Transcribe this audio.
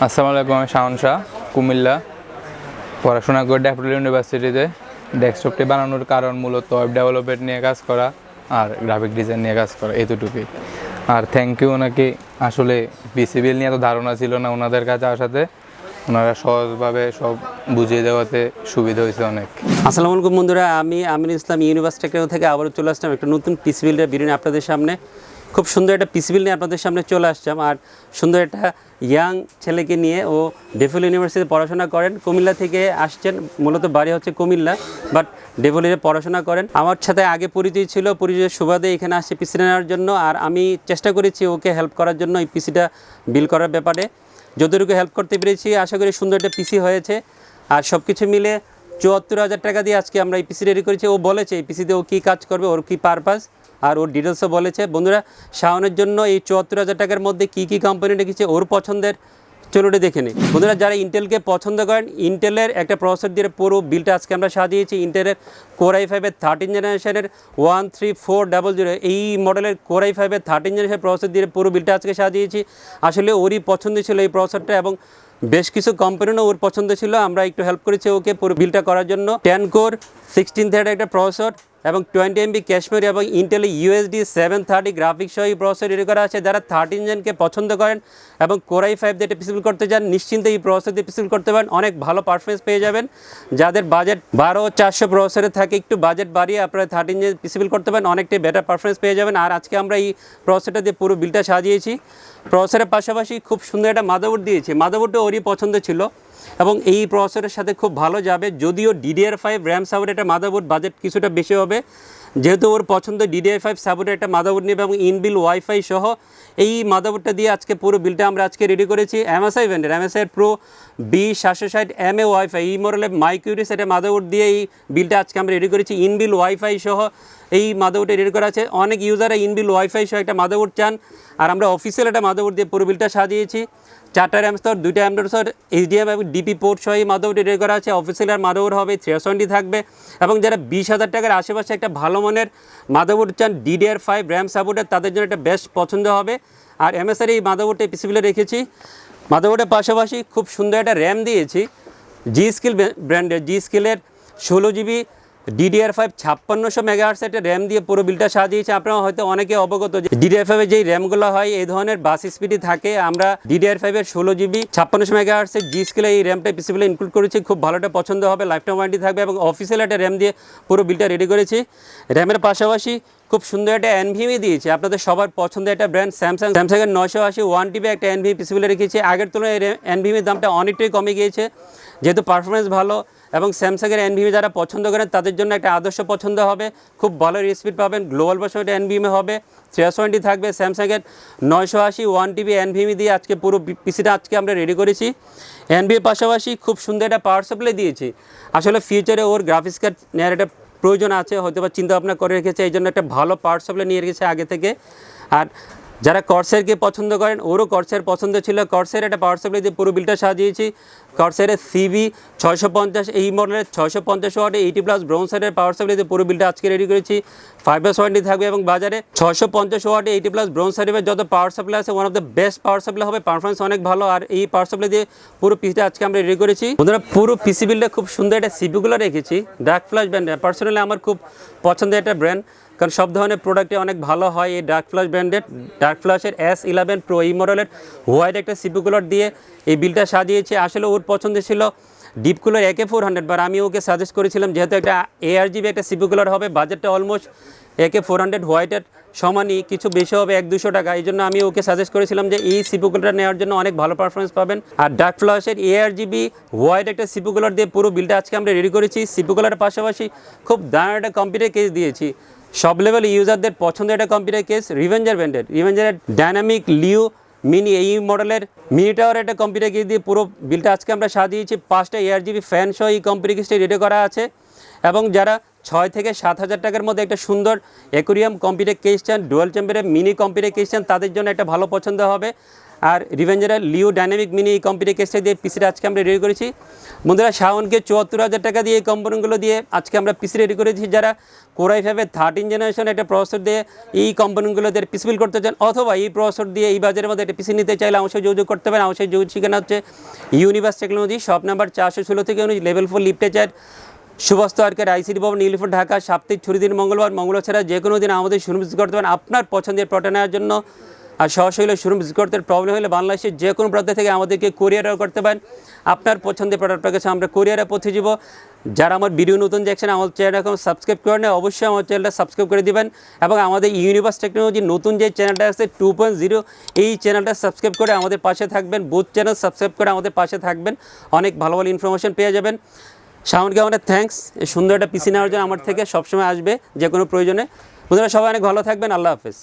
আসসালামু আলাইকুম, আমি শাওন শাহ, কুমিল্লা। পড়াশোনা করে ড্যাফোডিল ইউনিভার্সিটিতে। ডেস্কটপটি বানানোর কারণ মূলত ওয়েব ডেভেলপমেন্ট নিয়ে কাজ করা আর গ্রাফিক ডিজাইন নিয়ে কাজ করা, এতটুকুই। আর থ্যাংক ইউ ওনাকে। আসলে পিসিবিএল নিয়ে এত ধারণা ছিল না ওনাদের কাছে আসাতে। ওনারা সহজভাবে সব বুঝিয়ে দেওয়াতে সুবিধা হয়েছে অনেক। আসসালামু আলাইকুম বন্ধুরা, আমি আমিনুল ইসলাম ইউনিভার্সিটি থেকে আবারও চলে আসলাম একটা নতুন পিসিবিলের ভিডিও নিয়ে আপনাদের সামনে। খুব সুন্দর একটা পিসিবিল নিয়ে আপনাদের সামনে চলে আসলাম। আর সুন্দর একটা ইয়াং ছেলেকে নিয়ে, ও ডেফোডিল ইউনিভার্সিটিতে পড়াশোনা করেন, কুমিল্লা থেকে আসছেন। মূলত বাড়ি হচ্ছে কুমিল্লা, বাট ডেফোডিলে পড়াশোনা করেন। আমার সাথে আগে পরিচয় ছিল, পরিচয়ের সুবাদে এখানে আসছে পিসি নেওয়ার জন্য। আর আমি চেষ্টা করেছি ওকে হেল্প করার জন্য এই পিসিটা বিল করার ব্যাপারে। যতটুকু হেল্প করতে পেরেছি, আশা করি সুন্দর একটা পিসি হয়েছে। আর সব কিছু মিলে ৭৪,০০০ টাকা দিয়ে আজকে আমরা এই পিসি রেডি করেছি। ও বলেছে এই পিসিতে ও কী কাজ করবে, ওর কী পারপাস, আর ওর ডিটেলসও বলেছে। বন্ধুরা, শাওনের জন্য এই ৭৪,০০০ টাকার মধ্যে কী কী কোম্পানি রেখেছে ওর পছন্দের, চলুন দেখে নিই। বন্ধুরা, যারা ইন্টেলকে পছন্দ করেন, ইন্টেলের একটা প্রসেসর দিয়ে পুরো বিলটা আজকে আমরা সাজিয়েছি। ইন্টেলের Core i5-এর 13 জেনারেশনের 13400 এই মডেলের Core i5-এর 13 জেনারেশনের প্রসেসর দিয়ে পুরো বিলটা আজকে সাজিয়েছি। আসলে ওরই পছন্দ ছিল এই প্রসেসরটা, এবং বেশ কিছু কোম্পানিরও ওর পছন্দ ছিল। আমরা একটু হেল্প করেছি ওকে পুরো বিলটা করার জন্য। 10 কোর 16 থ্রেডের একটা প্রসেসর এবং 20 MB ক্যাশ মেমরি এবং ইন্টেল USD 730 গ্রাফিক্স সহ এই প্রসেসর রেডি করা আছে। যারা 13 জেনকে পছন্দ করেন এবং Core i5 দিয়ে পিসিবিল করতে চান, নিশ্চিন্তে এই প্রসেসর দিয়ে পিসিবিল করতে পারেন, অনেক ভালো পারফরমেন্স পেয়ে যাবেন। যাদের বাজেট 12400 প্রসেসরে থাকে, একটু বাজেট বাড়িয়ে আপনারা 13 জেন পিসিবিল করতে পারেন, অনেকটাই বেটার পারফরমেন্স পেয়ে যাবেন। আর আজকে আমরা এই প্রসেসরটা দিয়ে পুরো বিলটা সাজিয়েছি। প্রসেসরের পাশাপাশি খুব সুন্দর একটা মাদারবোর্ড দিয়েছি। মাদারবোর্ডটা ওরই পছন্দ ছিল এবং এই প্রসেসরের সাথে খুব ভালো যাবে। যদিও DDR5 র্যাম সাপোর্টের একটা মাদারবোর্ড, বাজেট কিছুটা বেশি হবে, যেহেতু ওর পছন্দ DDR5 সাপোর্টের একটা মাদারবোর্ড নেবে এবং ইনবিল ওয়াইফাই সহ এই মাদারবোর্ডটা দিয়ে আজকে পুরো বিলটা আমরা আজকে রেডি করেছি। MSI ব্র্যান্ডের MSI Pro B760MA ওয়াইফাই এই মডেলের মাইকিউরিস একটা মাদারবোর্ড দিয়ে এই বিলটা আজকে আমরা রেডি করেছি। ইনবিল ওয়াইফাই সহ এই মাদারবোর্ডে রেডি করা আছে। অনেক ইউজাররা ইনবিল ওয়াইফাই সহ একটা মাদারবোর্ড চান, আর আমরা অফিসিয়াল একটা মাদারবোর্ড দিয়ে পুরো বিলটা সাজিয়েছি। 4টা র্যাম স্তর, 2টা অ্যান্ড্রয়েড স্তর, HDMI এবং DP পোর্ট সহ এই মাদারবোর্ডে রেডি করা আছে। অফিসিয়াল মাদারবোর্ড হবে, 370 থাকবে। এবং যারা 20,000 টাকার আশেপাশে একটা ভালো মানের মাদারবোর্ড চান DDR5 র্যাম সাপোর্টের, তাদের জন্য একটা বেস্ট পছন্দ হবে। আর MSI এই মাদারবোর্ডটা পিসিবিলে রেখেছি। মাদারবোর্ডের পাশাপাশি খুব সুন্দর একটা র্যাম দিয়েছি G-Skill ব্র্যান্ডের। G-Skillের 16GB DDR5 5600 মেগাহার্টজ একটা র্যাম দিয়ে পুরো বিলটা সাজিয়েছে। আপনারা হয়তো অনেকে অবগত যে DDR5-এর যেই র্যামগুলো হয় এই ধরনের বাস স্পিডই থাকে। আমরা DDR5-এর 16GB 5600 মেগাহার্টসের G-Skill এই র্যামটা পিসিবিলে ইনক্লুড করেছি। খুব ভালোটা পছন্দ হবে, লাইফটাইম ওয়ারেন্টি থাকবে এবং অফিসিয়াল একটা র্যাম দিয়ে পুরো বিলটা রেডি করেছি। র্যামের পাশাপাশি খুব সুন্দর একটা NVMe দিয়েছি, আপনাদের সবার পছন্দের একটা ব্র্যান্ড স্যামসাংয়ের 980 1TB একটা NVMe পিসিবিলে রেখেছি। আগের তুলনায় NVMe দামটা অনেকটাই কমে গিয়েছে, যেহেতু পারফরমেন্স ভালো এবং স্যামসাংয়ের NVMe যারা পছন্দ করেন তাদের জন্য একটা আদর্শ পছন্দ হবে। খুব ভালো স্পিড পাবেন, গ্লোবাল ভার্সন NVMe হবে, 320 থাকবে। স্যামসাংয়ের 980 1TB NVMe দিয়ে আজকে পুরো পিসিটা আজকে আমরা রেডি করেছি। NVMe পাশাপাশি খুব সুন্দর একটা পাওয়ার সাপ্লাই দিয়েছি। আসলে ফিউচারে ওর গ্রাফিক্স কার্ড নেওয়ার একটা প্রয়োজন আছে, হয়তো বা চিন্তা ভাবনা করে রেখেছে, এই জন্য একটা ভালো পাওয়ার সাপ্লাই নিয়ে রেখেছে আগে থেকে। আর যারা কর্সারকে পছন্দ করেন, ওরও কর্সার পছন্দ ছিল, কর্সার একটা পাওয়ার সাপ্লাই দিয়ে পুরো বিলটা সাজিয়েছি। কর্সারের CB650 এই মডেলের 650 ওয়াটে 80+ ব্রোঞ্জের পাওয়ার সাপ্লাই দিয়ে পুরো বিলটা আজকে রেডি করেছি। 5 ইয়ার্স ওয়ারেন্টি থাকবে এবং বাজারে 650 ওয়াটে 80+ ব্রোঞ্জ সার্টিফাইড যত পাওয়ার সাপ্লাই আছে, one of the best power supply হবে, পারফরমেন্স অনেক ভালো। আর এই পাওয়ার সাপ্লাই দিয়ে পুরো পিসিটা আজকে আমরা রেডি করেছি। বন্ধুরা, পুরো পিসি বিলটা খুব সুন্দর একটা সিপিগুলো রেখেছি ডার্ক ফ্ল্যাশ ব্র্যান্ডের। পার্সোনালি আমার খুব পছন্দের একটা ব্র্যান্ড, কারণ সব ধরনের প্রোডাক্টে অনেক ভালো হয়। এই ডার্ক ফ্ল্যাশ ব্র্যান্ডের ডার্ক ফ্ল্যাশের S11 Pro এই মডেলের হোয়াইট একটা সিপি কুলার দিয়ে এই বিলটা সাজিয়েছে। আসলে ওর পছন্দ ছিল ডিপ কুলার AK400, বাট আমি ওকে সাজেস্ট করেছিলাম যেহেতু একটা ARGB একটা সিপি কুলার হবে, বাজেটটা অলমোস্ট AK400 হোয়াইটের সমানই, কিছু বেশি হবে 100-200 টাকা। এই জন্য আমি ওকে সাজেস্ট করেছিলাম যে এই সিপি কুলারটা নেওয়ার জন্য অনেক ভালো পারফরমেন্স পাবেন। আর ডার্ক ফ্ল্যাশের ARGB হোয়াইট একটা সিপি কুলার দিয়ে পুরো বিলটা আজকে আমরা রেডি করেছি। সিপি কুলারের পাশাপাশি খুব দারুণ একটা কম্পিউটার কেস দিয়েছি, সব লেভেল ইউজারদের পছন্দের একটা কম্পিউটার কেস রিভেঞ্জার ব্র্যান্ডের। রিভেঞ্জারের ডাইনামিক লিও মিনি এই মডেলের মিনি টাওয়ার একটা কম্পিউটার কেস দিয়ে পুরো বিলটা আজকে আমরা সাজিয়েছি। 5টা ARGB ফ্যান সহ এই কম্পিউটার কেসটা রেডি করা আছে। এবং যারা 6 থেকে 7,000 টাকার মধ্যে একটা সুন্দর অ্যাকোরিয়াম কম্পিউটার কেস চান, ডুয়াল চেম্বারের মিনি কম্পিউটার কেস চান, তাদের জন্য একটা ভালো পছন্দ হবে। আর রিভেঞ্জারের লিও ডাইনামিক মিনি এই কম্পিউটার কেসটা দিয়ে পিসিটা আজকে আমরা রেডি করেছি। বন্ধুরা শাওনকে 74,000 টাকা দিয়ে এই কম্পোনেন্টগুলো দিয়ে আজকে আমরা পিসি রেডি করেছি। যারা কোরাই 5 13 জেনারেশন একটা প্রসেসর দিয়ে এই কম্পোনেন্টগুলো দিয়ে পিসি বিল করতে চান, অথবা এই প্রসেসর দিয়ে এই বাজারের মধ্যে একটা পিসি নিতে চাইলে অবশ্যই যোগাযোগ করতে পারেন। অবশ্যই যোগাযোগ ঠিকানা হচ্ছে ইউনিভার্স টেকনোলজি, শপ নাম্বার 416 থেকে লেভেল 4 লিফটে 4, সুভাষ আর্কের আইসিডি ভবন, নীলপুর, ঢাকা। সাপ্তাহিক ছুটি দিন মঙ্গলবার ছাড়া যে কোনো দিন আমাদের শোরুম ভিজিট করতে পারেন আপনার পছন্দের প্রোডাক্ট নেওয়ার জন্য। আর সরাসরি হলে শোরুম ভিজিট করতে প্রবলেম হলে বাংলাদেশের যে কোনো প্রান্ত থেকে আমাদেরকে কোরিয়ারও করতে পারেন। আপনার পছন্দের প্রোডাক্টের কাছে আমরা কোরিয়ারে পৌঁছে যাব। যারা আমার ভিডিও নতুন দেখছেন, আমার চ্যানেল এখন সাবস্ক্রাইব করে নেয়, অবশ্যই আমার চ্যানেলটা সাবস্ক্রাইব করে দিবেন। এবং আমাদের ইউনিভার্স টেকনোলজি নতুন যে চ্যানেলটা আছে 2.0, এই চ্যানেলটা সাবস্ক্রাইব করে আমাদের পাশে থাকবেন। বুথ চ্যানেল সাবস্ক্রাইব করে আমাদের পাশে থাকবেন, অনেক ভালো ভালো ইনফরমেশন পেয়ে যাবেন। শাওনকে অনেক থ্যাঙ্কস, সুন্দর একটা পিসি নেওয়ার জন্য আমার থেকে সবসময় আসবে যে কোনো প্রয়োজনে। বন্ধুরা সবাই অনেক ভালো থাকবেন, আল্লাহ হাফেজ।